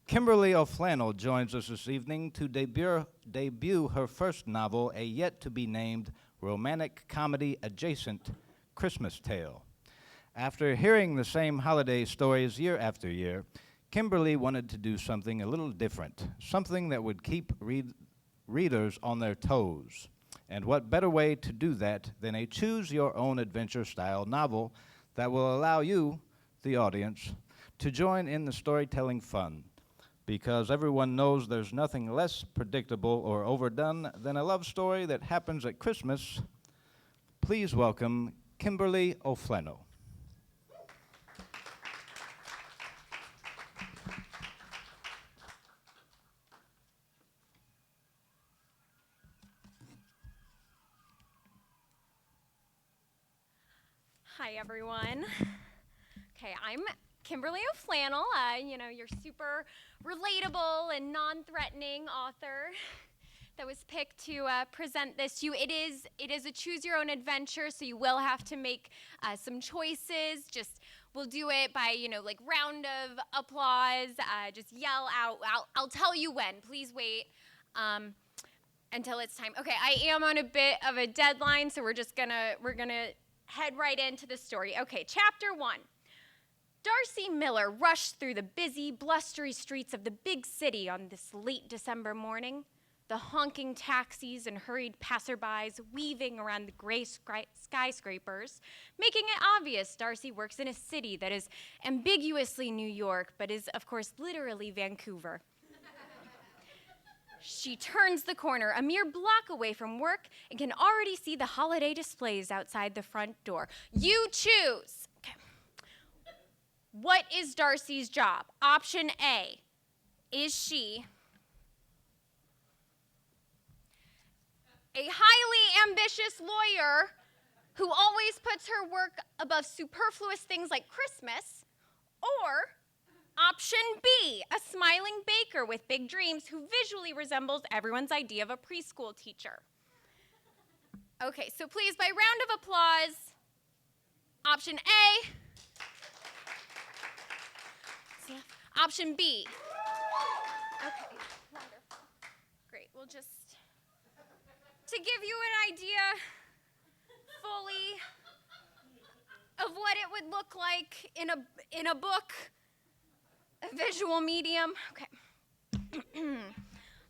Kimberly O'Flannel joins us this evening to debut her first novel, a yet-to-be-named romantic comedy adjacent Christmas tale. After hearing the same holiday stories year after year, Kimberly wanted to do something a little different, something that would keep readers on their toes. And what better way to do that than a choose-your-own-adventure style novel that will allow you, the audience, to join in the storytelling fun, because everyone knows there's nothing less predictable or overdone than a love story that happens at Christmas. Please welcome Kimberly O'Flannel. Hi, everyone. Okay, I'm Kimberly O'Flannel, your super relatable and non-threatening author that was picked to present this to you. It is a choose-your-own-adventure, so you will have to make some choices. We'll do it by, round of applause. Just yell out. I'll tell you when. Please wait until it's time. Okay, I am on a bit of a deadline, so we're gonna head right into the story. Okay, chapter 1. Darcy Miller rushed through the busy, blustery streets of the big city on this late December morning, the honking taxis and hurried passerbys weaving around the gray skyscrapers, making it obvious Darcy works in a city that is ambiguously New York, but is, of course, literally Vancouver. She turns the corner, a mere block away from work, and can already see the holiday displays outside the front door. You choose. Okay. What is Darcy's job? Option A, is she a highly ambitious lawyer who always puts her work above superfluous things like Christmas? Or option B, a smiling baker with big dreams who visually resembles everyone's idea of a preschool teacher? Okay, so please, by round of applause, option A. Option B. Okay, wonderful. Great, we'll just, to give you an idea fully of what it would look like in a book, a visual medium. Okay.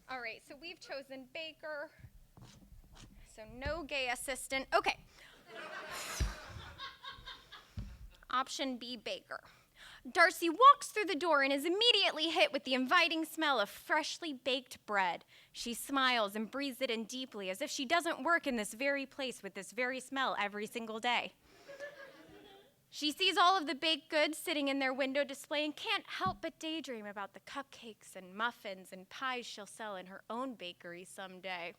All right, so we've chosen baker, so no gay assistant. Okay. Option B, baker. Darcy walks through the door and is immediately hit with the inviting smell of freshly baked bread. She smiles and breathes it in deeply, as if she doesn't work in this very place with this very smell every single day. She sees all of the baked goods sitting in their window display and can't help but daydream about the cupcakes and muffins and pies she'll sell in her own bakery someday.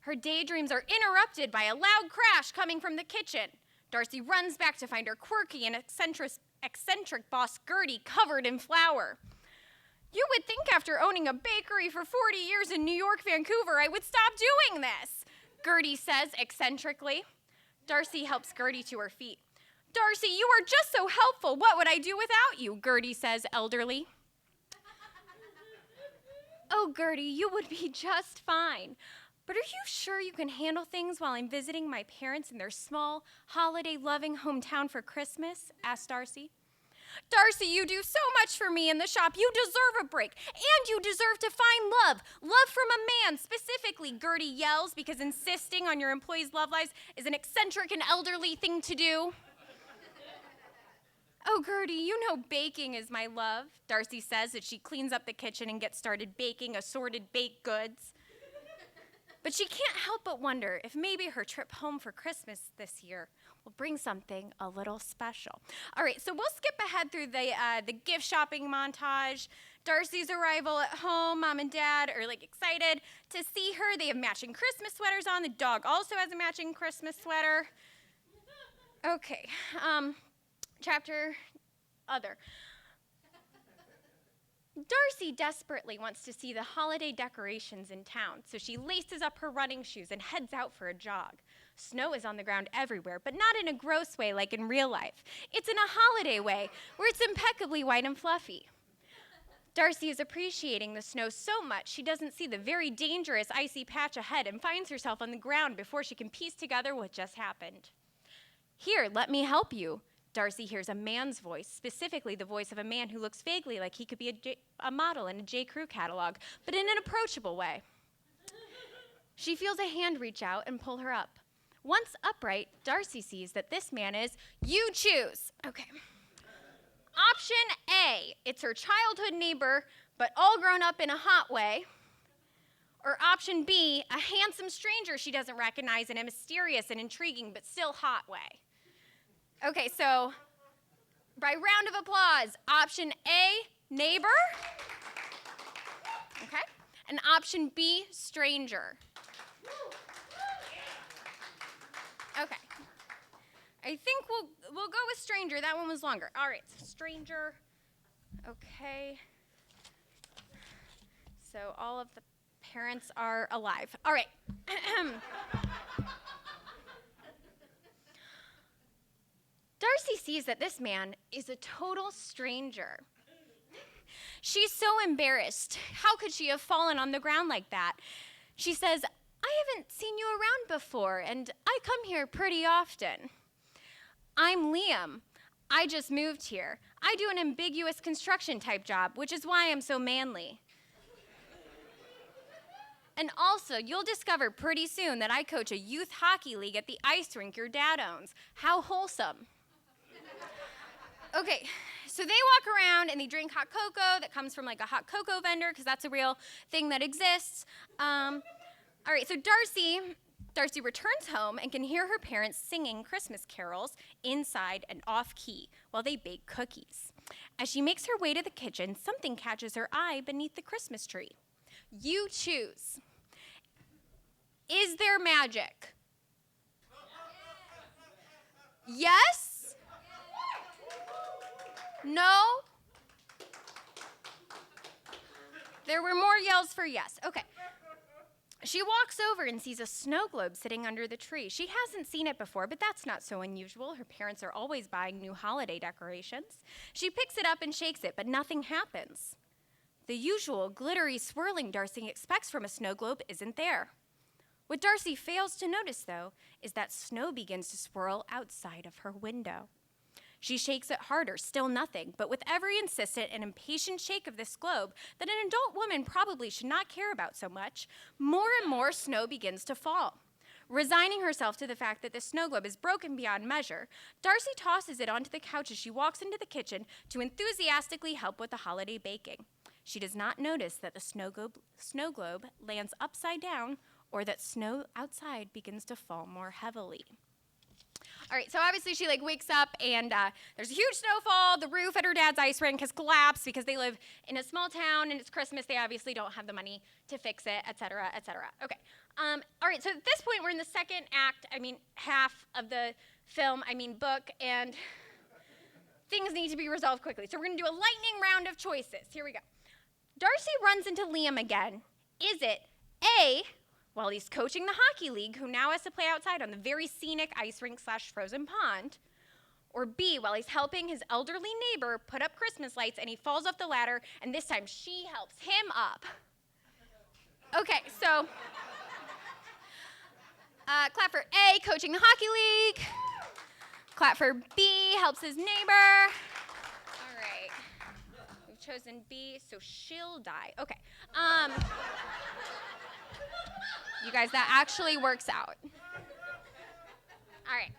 Her daydreams are interrupted by a loud crash coming from the kitchen. Darcy runs back to find her quirky and eccentric boss Gertie covered in flour. You would think after owning a bakery for 40 years in New York, Vancouver, I would stop doing this, Gertie says eccentrically. Darcy helps Gertie to her feet. Darcy, you are just so helpful. What would I do without you? Gertie says elderly. Oh, Gertie, you would be just fine. But are you sure you can handle things while I'm visiting my parents in their small, holiday-loving hometown for Christmas? Asked Darcy. Darcy, you do so much for me in the shop. You deserve a break, and you deserve to find love. Love from a man, specifically, Gertie yells, because insisting on your employees' love lives is an eccentric and elderly thing to do. Oh, Gertie, you know baking is my love, Darcy says as she cleans up the kitchen and gets started baking assorted baked goods. But she can't help but wonder if maybe her trip home for Christmas this year will bring something a little special. All right, so we'll skip ahead through the gift shopping montage. Darcy's arrival at home, Mom and Dad are excited to see her. They have matching Christmas sweaters on. The dog also has a matching Christmas sweater. Okay, chapter other. Darcy desperately wants to see the holiday decorations in town, so she laces up her running shoes and heads out for a jog. Snow is on the ground everywhere, but not in a gross way like in real life. It's in a holiday way, where it's impeccably white and fluffy. Darcy is appreciating the snow so much she doesn't see the very dangerous icy patch ahead and finds herself on the ground before she can piece together what just happened. "Here, let me help you." Darcy hears a man's voice, specifically the voice of a man who looks vaguely like he could be a model in a J. Crew catalog, but in an approachable way. She feels a hand reach out and pull her up. Once upright, Darcy sees that this man is, "You choose." Okay. Option A, it's her childhood neighbor, but all grown up in a hot way. Or option B, a handsome stranger she doesn't recognize in a mysterious and intriguing but still hot way. Okay, so by round of applause, option A, neighbor. Okay, and option B, stranger. Okay. I think we'll go with stranger. That one was longer. All right, so stranger. Okay. So all of the parents are alive. All right. Darcy sees that this man is a total stranger. She's so embarrassed. How could she have fallen on the ground like that? She says, "I haven't seen you around before, and I come here pretty often. I'm Liam. I just moved here. I do an ambiguous construction type job, which is why I'm so manly. And also, you'll discover pretty soon that I coach a youth hockey league at the ice rink your dad owns. How wholesome." Okay, so they walk around and they drink hot cocoa that comes from like a hot cocoa vendor, because that's a real thing that exists. All right, so Darcy returns home and can hear her parents singing Christmas carols inside and off key while they bake cookies. As she makes her way to the kitchen, something catches her eye beneath the Christmas tree. You choose. Is there magic? Yes? No? There were more yells for yes. Okay. She walks over and sees a snow globe sitting under the tree. She hasn't seen it before, but that's not so unusual. Her parents are always buying new holiday decorations. She picks it up and shakes it, but nothing happens. The usual glittery swirling Darcy expects from a snow globe isn't there. What Darcy fails to notice, though, is that snow begins to swirl outside of her window. She shakes it harder, still nothing, but with every insistent and impatient shake of this globe that an adult woman probably should not care about so much, more and more snow begins to fall. Resigning herself to the fact that the snow globe is broken beyond measure, Darcy tosses it onto the couch as she walks into the kitchen to enthusiastically help with the holiday baking. She does not notice that the snow globe lands upside down or that snow outside begins to fall more heavily. All right, so obviously she wakes up and there's a huge snowfall. The roof at her dad's ice rink has collapsed because they live in a small town and it's Christmas. They obviously don't have the money to fix it, et cetera, et cetera. Okay, all right, so at this point we're in the second act, half of the film, book, and things need to be resolved quickly. So we're gonna do a lightning round of choices. Here we go. Darcy runs into Liam again. Is it A, while he's coaching the hockey league, who now has to play outside on the very scenic ice rink / frozen pond, or B, while he's helping his elderly neighbor put up Christmas lights and he falls off the ladder and this time she helps him up? Okay, so clap for A, coaching the hockey league. Clap for B, helps his neighbor. All right, we've chosen B, so she'll die. Okay. You guys, that actually works out. All right.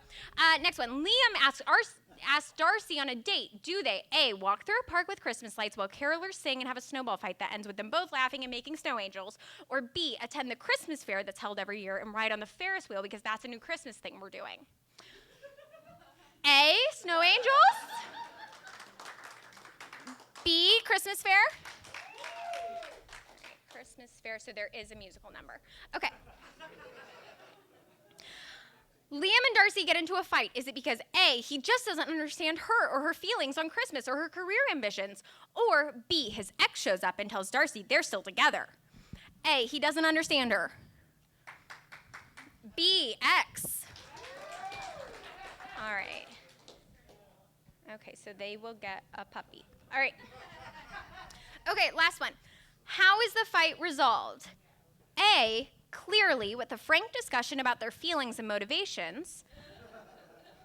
Next one. Liam asks Darcy on a date. Do they A, walk through a park with Christmas lights while carolers sing and have a snowball fight that ends with them both laughing and making snow angels? Or B, attend the Christmas fair that's held every year and ride on the Ferris wheel because that's a new Christmas thing we're doing? A, snow angels. B, Christmas fair. Christmas fair, so there is a musical number. Okay. Liam and Darcy get into a fight. Is it because A, he just doesn't understand her or her feelings on Christmas or her career ambitions? Or B, his ex shows up and tells Darcy they're still together? A, he doesn't understand her. B, ex. All right. Okay, so they will get a puppy. All right. Okay, last one. How is the fight resolved? A, clearly with a frank discussion about their feelings and motivations,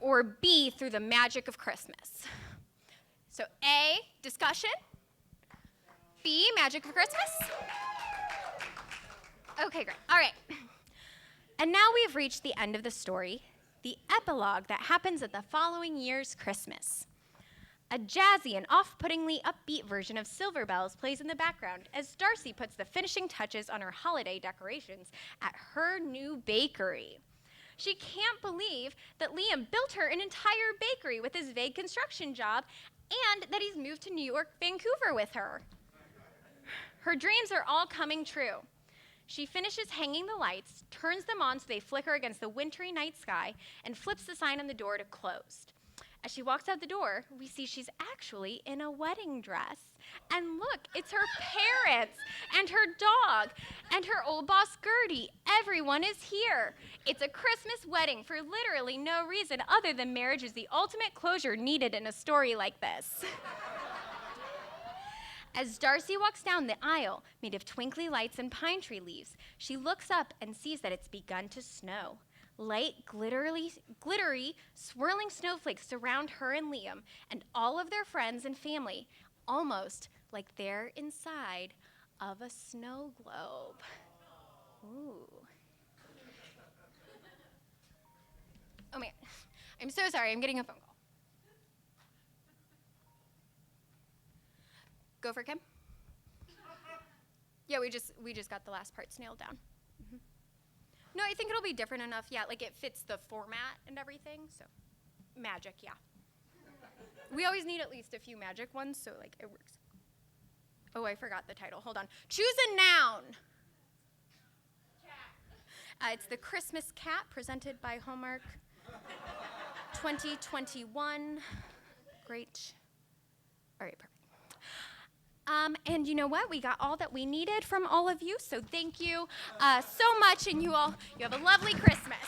or B, through the magic of Christmas? So A, discussion. B, magic of Christmas. Okay, great. All right. And now we have reached the end of the story, the epilogue that happens at the following year's Christmas. A jazzy and off-puttingly upbeat version of Silver Bells plays in the background as Darcy puts the finishing touches on her holiday decorations at her new bakery. She can't believe that Liam built her an entire bakery with his vague construction job and that he's moved to New York, Vancouver with her. Her dreams are all coming true. She finishes hanging the lights, turns them on so they flicker against the wintry night sky, and flips the sign on the door to closed. As she walks out the door, we see she's actually in a wedding dress. And look, it's her parents, and her dog, and her old boss Gertie. Everyone is here. It's a Christmas wedding for literally no reason other than marriage is the ultimate closure needed in a story like this. As Darcy walks down the aisle, made of twinkly lights and pine tree leaves, she looks up and sees that it's begun to snow. Light, glittery, swirling snowflakes surround her and Liam and all of their friends and family, almost like they're inside of a snow globe. Ooh. Oh man, I'm so sorry, I'm getting a phone call. Go for it, Kim. Yeah, we just got the last parts nailed down. Mm-hmm. No, I think it'll be different enough. Yeah, like it fits the format and everything. So, magic, yeah. We always need at least a few magic ones, so like it works. Oh, I forgot the title. Hold on. Choose a noun. Cat. It's the Christmas Cat, presented by Hallmark. 2021. Great. All right, perfect. And you know what? We got all that we needed from all of you, so thank you so much, and you have a lovely Christmas.